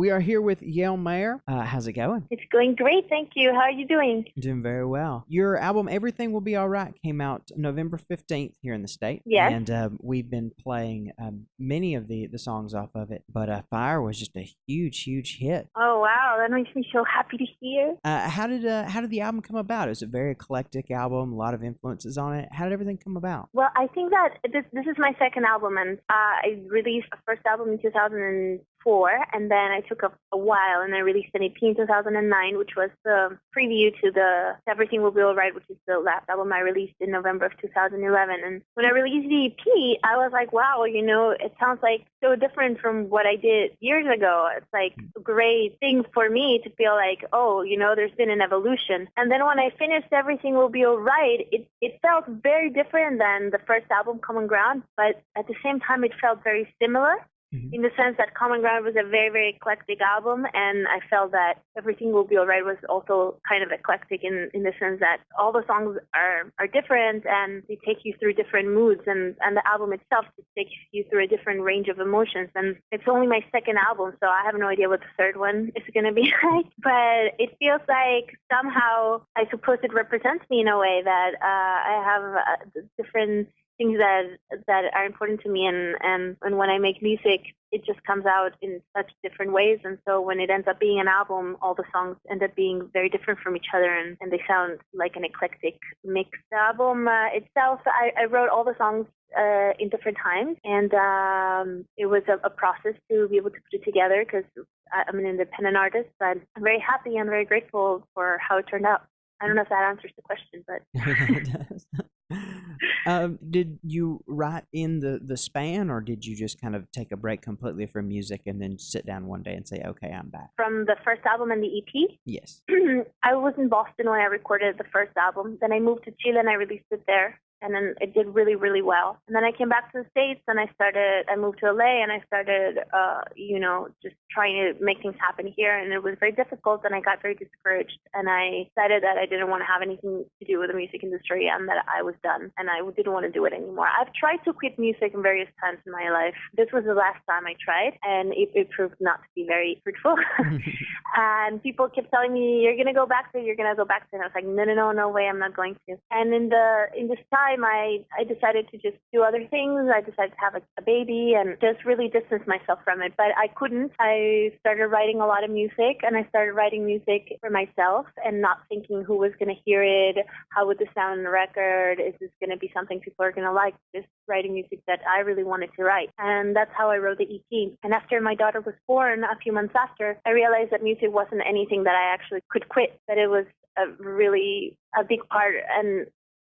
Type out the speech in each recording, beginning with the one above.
We are here with Yael Meyer. How's it going? It's going great, thank you. How are you doing? Doing very well. Your album, Everything Will Be All Right, came out November 15th here in the state. Yes. And we've been playing many of the songs off of it. But Fire was just a huge, huge hit. Oh, wow. That makes me so happy to hear. How did the album come about? It was a very eclectic album, a lot of influences on it. How did everything come about? Well, I think that this is my second album, and I released the first album in 2004, and then I took a while, and I released an EP in 2009, which was the preview to the Everything Will Be Alright, which is the last album I released in November of 2011. And when I released the EP, I was like, wow, it sounds like so different from what I did years ago. It's like a great thing for me to feel like, oh, there's been an evolution. And then when I finished Everything Will Be Alright, it felt very different than the first album, Common Ground, but at the same time, it felt very similar. Mm-hmm. In the sense that Common Ground was a very, very eclectic album, and I felt that Everything Will Be Alright was also kind of eclectic in the sense that all the songs are different, and they take you through different moods, and the album itself just takes you through a different range of emotions. And it's only my second album, so I have no idea what the third one is going to be like, but it feels like somehow, I suppose it represents me in a way that I have different things that are important to me, and when I make music, it just comes out in such different ways. And so when it ends up being an album, all the songs end up being very different from each other, and they sound like an eclectic mix. The album itself, I wrote all the songs in different times, and it was a process to be able to put it together because I'm an independent artist, but I'm very happy and very grateful for how it turned out. I don't know if that answers the question, but it does. Did you write in the span, or did you just kind of take a break completely from music and then sit down one day and say, okay, I'm back? From the first album and the EP? Yes. I was in Boston when I recorded the first album. Then I moved to Chile and I released it there. And then it did really, really well. And then I came back to the States and I moved to LA and I started, just trying to make things happen here. And it was very difficult and I got very discouraged. And I decided that I didn't want to have anything to do with the music industry and that I was done and I didn't want to do it anymore. I've tried to quit music in various times in my life. This was the last time I tried, and it proved not to be very fruitful. And people kept telling me, you're going to go back to it, you're going to go back to it. And I was like, no way, I'm not going to. And in this time, I decided to just do other things. I decided to have a baby and just really distance myself from it. But I couldn't. I started writing a lot of music, and I started writing music for myself and not thinking who was going to hear it, how would this sound on the record, is this going to be something people are going to like, just writing music that I really wanted to write. And that's how I wrote the EP. And after my daughter was born, a few months after, I realized that music wasn't anything that I actually could quit, that it was a big part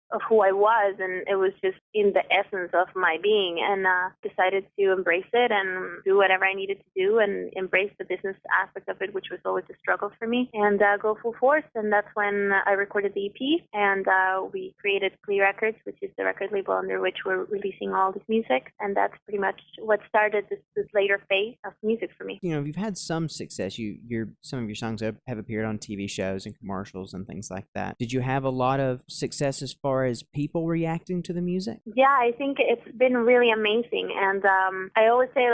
of who I was, and it was just in the essence of my being, and decided to embrace it and do whatever I needed to do and embrace the business aspect of it, which was always a struggle for me, and go full force. And that's when I recorded the EP, and we created Plea Records, which is the record label under which we're releasing all this music, and that's pretty much what started this later phase of music for me. You've had some success. Some of your songs have appeared on TV shows and commercials and things like that. Did you have a lot of success as far as people reacting to the music? Yeah, I think it's been really amazing. And I always say,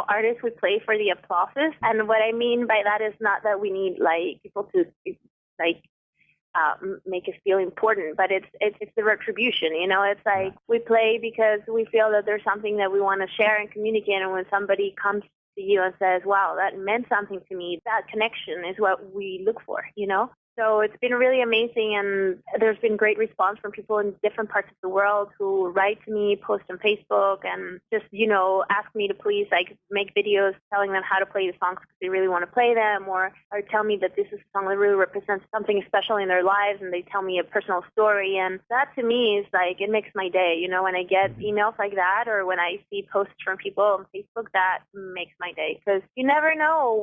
artists, we play for the applauses. And what I mean by that is not that we need, people to, make us feel important, but it's the retribution, It's like we play because we feel that there's something that we want to share and communicate. And when somebody comes to you and says, wow, that meant something to me, that connection is what we look for, So it's been really amazing, and there's been great response from people in different parts of the world who write to me, post on Facebook, and just, ask me to please, make videos telling them how to play the songs because they really want to play them, or tell me that this is a song that really represents something special in their lives, and they tell me a personal story. And that, to me, is it makes my day. When I get emails like that, or when I see posts from people on Facebook, that makes my day, because you never know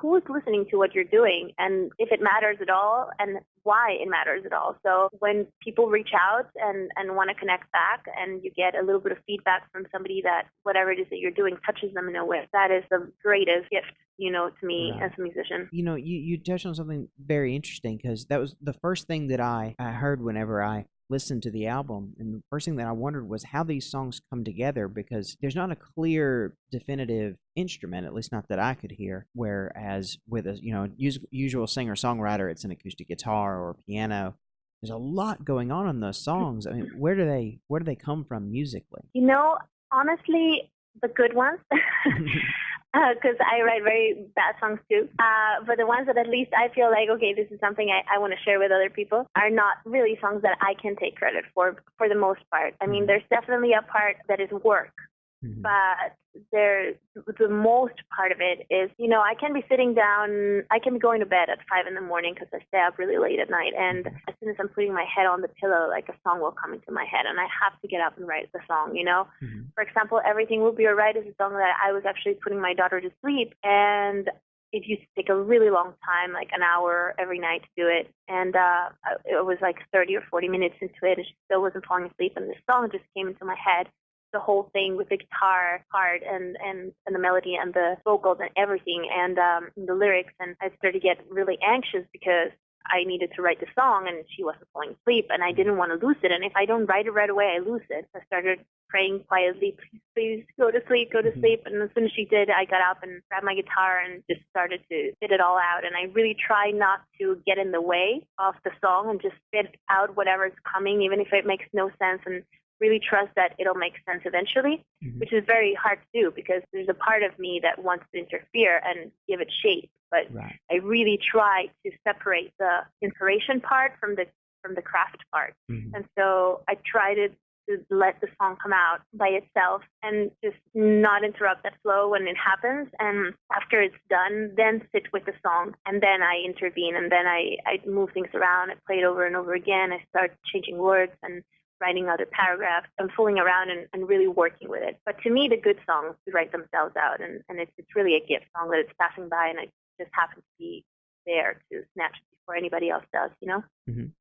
who is listening to what you're doing, and if it matters at all, and why it matters at all. So when people reach out and want to connect back, and you get a little bit of feedback from somebody that whatever it is that you're doing touches them in a way, that is the greatest gift, to me as a musician. You touched on something very interesting, because that was the first thing that I heard whenever I listened to the album, and the first thing that I wondered was how these songs come together, because there's not a clear, definitive instrument, at least not that I could hear. Whereas with a usual singer songwriter, it's an acoustic guitar or piano. There's a lot going on in those songs. I mean, where do they come from musically? Honestly, the good ones. Because I write very bad songs too. But the ones that at least I feel like, okay, this is something I want to share with other people, are not really songs that I can take credit for the most part. I mean, there's definitely a part that is work, but the most part of it is, I can be sitting down, I can be going to bed at 5 in the morning because I stay up really late at night, and as soon as I'm putting my head on the pillow, like a song will come into my head, and I have to get up and write the song. For example, Everything Will Be Alright is a song that I was actually putting my daughter to sleep, and it used to take a really long time, like an hour every night to do it, and it was like 30 or 40 minutes into it, and she still wasn't falling asleep, and this song just came into my head, the whole thing with the guitar part and the melody and the vocals and everything, and the lyrics, and I started to get really anxious because I needed to write the song and she wasn't falling asleep, and I didn't want to lose it, and if I don't write it right away, I lose it. I started praying quietly, please go to sleep, and as soon as she did, I got up and grabbed my guitar and just started to spit it all out, and I really try not to get in the way of the song and just spit out whatever is coming, even if it makes no sense, and really trust that it'll make sense eventually, which is very hard to do because there's a part of me that wants to interfere and give it shape. But I really try to separate the inspiration part from the craft part. And so I try to let the song come out by itself and just not interrupt that flow when it happens. And after it's done, then sit with the song, and then I intervene, and then I move things around. I play it over and over again. I start changing words and writing other paragraphs and fooling around and really working with it. But to me, the good songs write themselves out, and it's really a gift song that it's passing by, and I just happen to be there to snatch it before anybody else does,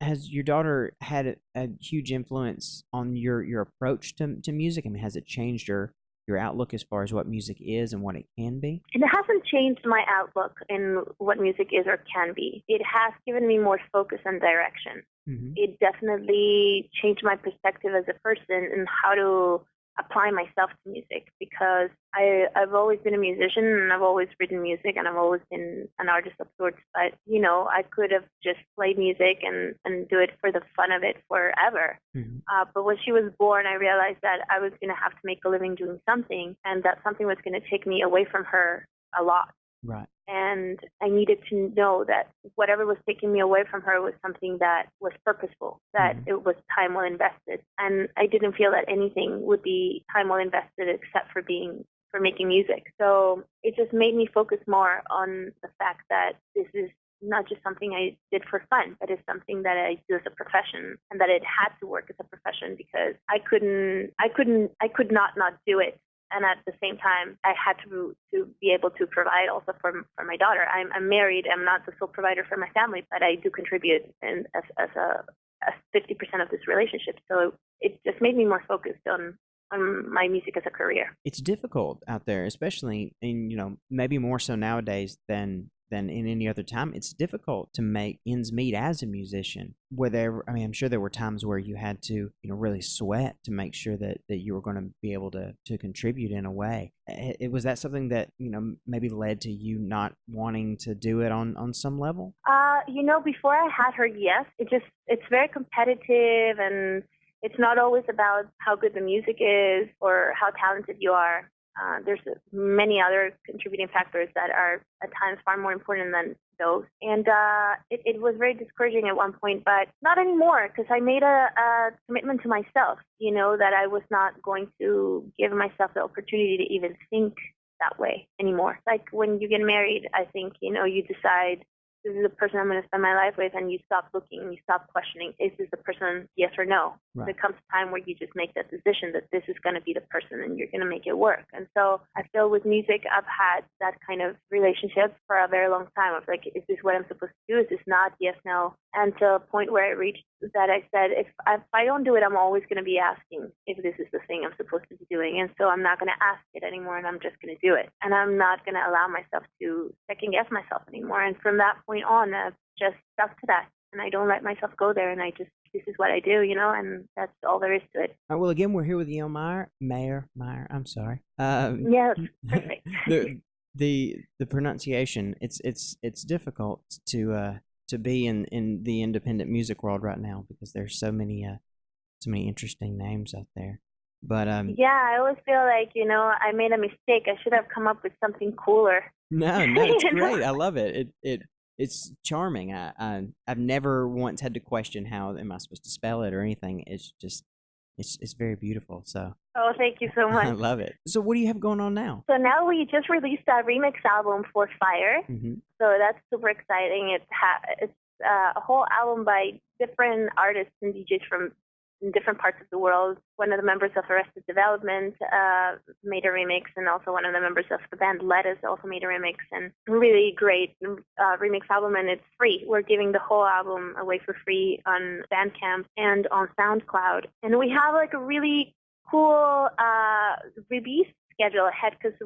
Has your daughter had a huge influence on your approach to music? I mean, has it changed your outlook as far as what music is and what it can be? It hasn't changed my outlook in what music is or can be. It has given me more focus and direction. It definitely changed my perspective as a person and how to apply myself to music, because I've always been a musician and I've always written music and I've always been an artist of sorts, but I could have just played music and do it for the fun of it forever. But when she was born, I realized that I was going to have to make a living doing something, and that something was going to take me away from her a lot. Right. And I needed to know that whatever was taking me away from her was something that was purposeful, that it was time well invested. And I didn't feel that anything would be time well invested except for making music. So it just made me focus more on the fact that this is not just something I did for fun, but it's something that I do as a profession, and that it had to work as a profession because I could not do it. And at the same time, I had to be able to provide also for my daughter. I'm married. I'm not the sole provider for my family, but I do contribute as 50% of this relationship. So it just made me more focused on my music as a career. It's difficult out there, especially in, maybe more so nowadays than in any other time. It's difficult to make ends meet as a musician. I'm sure there were times where you had to, really sweat to make sure that you were going to be able to contribute in a way. Was that something that, maybe led to you not wanting to do it on some level? Before I had her, yes. It's very competitive, and it's not always about how good the music is or how talented you are. There's many other contributing factors that are at times far more important than those. And it was very discouraging at one point, but not anymore, because I made a commitment to myself, that I was not going to give myself the opportunity to even think that way anymore. Like when you get married, I think, you decide, this is the person I'm going to spend my life with, and you stop looking, you stop questioning, is this the person, yes or no? Right. There comes a time where you just make that decision that this is going to be the person and you're going to make it work. And so I feel with music, I've had that kind of relationship for a very long time of like, is this what I'm supposed to do? Is this not? Yes, no. And to a point where I reached that I said, if I don't do it, I'm always going to be asking if this is the thing I'm supposed to be doing. And so I'm not going to ask it anymore, and I'm just going to do it. And I'm not going to allow myself to second guess myself anymore. And from that point on, I've just stuck to that. and I don't let myself go there, and this is what I do, and that's all there is to it. Well, again, we're here with Yael Meyer. I'm sorry. Yeah, perfect. The pronunciation, it's difficult to be in the independent music world right now because there's so many interesting names out there. But yeah, I always feel like I made a mistake. I should have come up with something cooler. No, it's great. I love it. It's charming. I've never once had to question how am I supposed to spell it or anything. It's just it's very beautiful. So oh, thank you so much. I love it. So what do you have going on now? So now we just released a remix album for Fire. Mm-hmm. So that's super exciting. It's a whole album by different artists and DJs from different parts of the world. One of the members of Arrested Development made a remix, and also one of the members of the band Lettuce also made a remix, and really great remix album, and it's free. We're giving the whole album away for free on Bandcamp and on SoundCloud. And we have like a really cool release schedule ahead because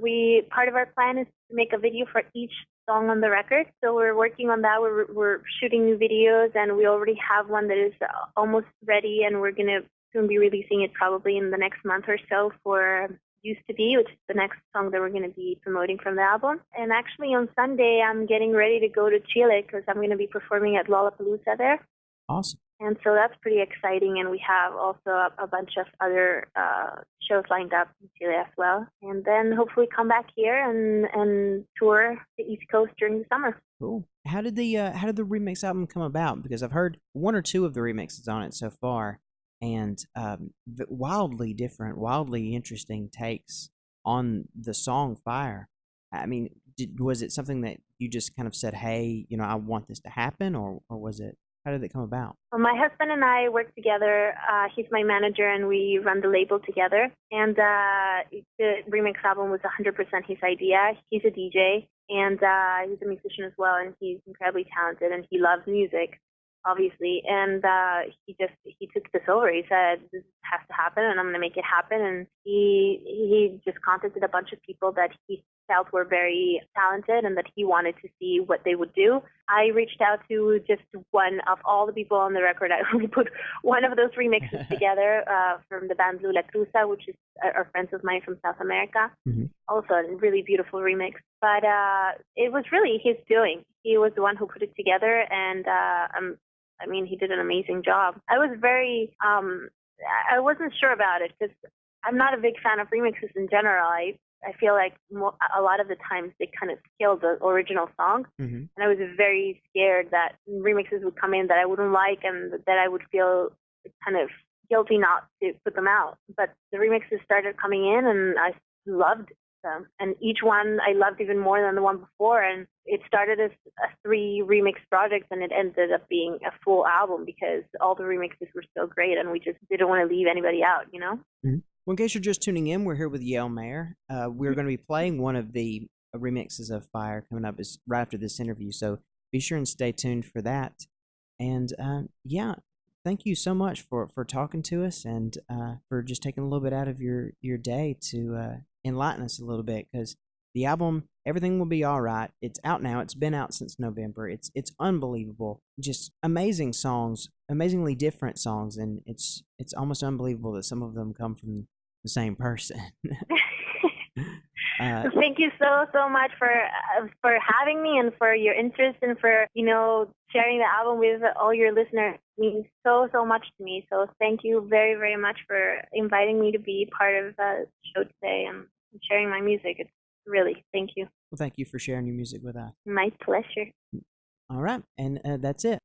part of our plan is to make a video for each song on the record. So we're working on that. We're shooting new videos, and we already have one that is almost ready, and we're going to soon be releasing it probably in the next month or so for Used to Be, which is the next song that we're going to be promoting from the album. And actually on Sunday, I'm getting ready to go to Chile because I'm going to be performing at Lollapalooza there. Awesome. And so that's pretty exciting, and we have also a bunch of other shows lined up in Chile as well. And then hopefully come back here and tour the East Coast during the summer. Cool. How did the remix album come about? Because I've heard one or two of the remixes on it so far, and wildly different, wildly interesting takes on the song Fire. I mean, was it something that you just kind of said, hey, I want this to happen, or was it? How did it come about? Well, my husband and I work together. He's my manager, and we run the label together. And the remix album was 100% his idea. He's a DJ, and he's a musician as well, and he's incredibly talented, and he loves music, obviously. And he took this over. He said, this has to happen, and I'm going to make it happen. And he just contacted a bunch of people that he felt were very talented and that he wanted to see what they would do. I reached out to just one of all the people on the record. I only put one of those remixes together from the band La Cruza, which is are friends of mine from South America. Mm-hmm. Also a really beautiful remix. But it was really his doing. He was the one who put it together, and he did an amazing job. I was I wasn't sure about it because I'm not a big fan of remixes in general. I feel like a lot of the times they kind of kill the original song. Mm-hmm. And I was very scared that remixes would come in that I wouldn't like and that I would feel kind of guilty not to put them out. But the remixes started coming in, and I loved them. And each one I loved even more than the one before. And it started as a 3 remix project, and it ended up being a full album because all the remixes were so great, and we just didn't want to leave anybody out, Mm-hmm. Well, in case you're just tuning in, we're here with Yael Meyer. We're going to be playing one of the remixes of Fire coming up right after this interview, so be sure and stay tuned for that. And thank you so much for talking to us and for just taking a little bit out of your day to enlighten us a little bit, because the album, Everything Will Be All Right, it's out now. It's been out since November. It's unbelievable. Just amazing songs, amazingly different songs, and it's almost unbelievable that some of them come from the same person. Thank you so much for having me and for your interest and for sharing the album with all your listeners. It means so much to me. So thank you very, very much for inviting me to be part of the show today and sharing my music. It's really, thank you. Well, thank you for sharing your music with us. My pleasure. All right, and that's it.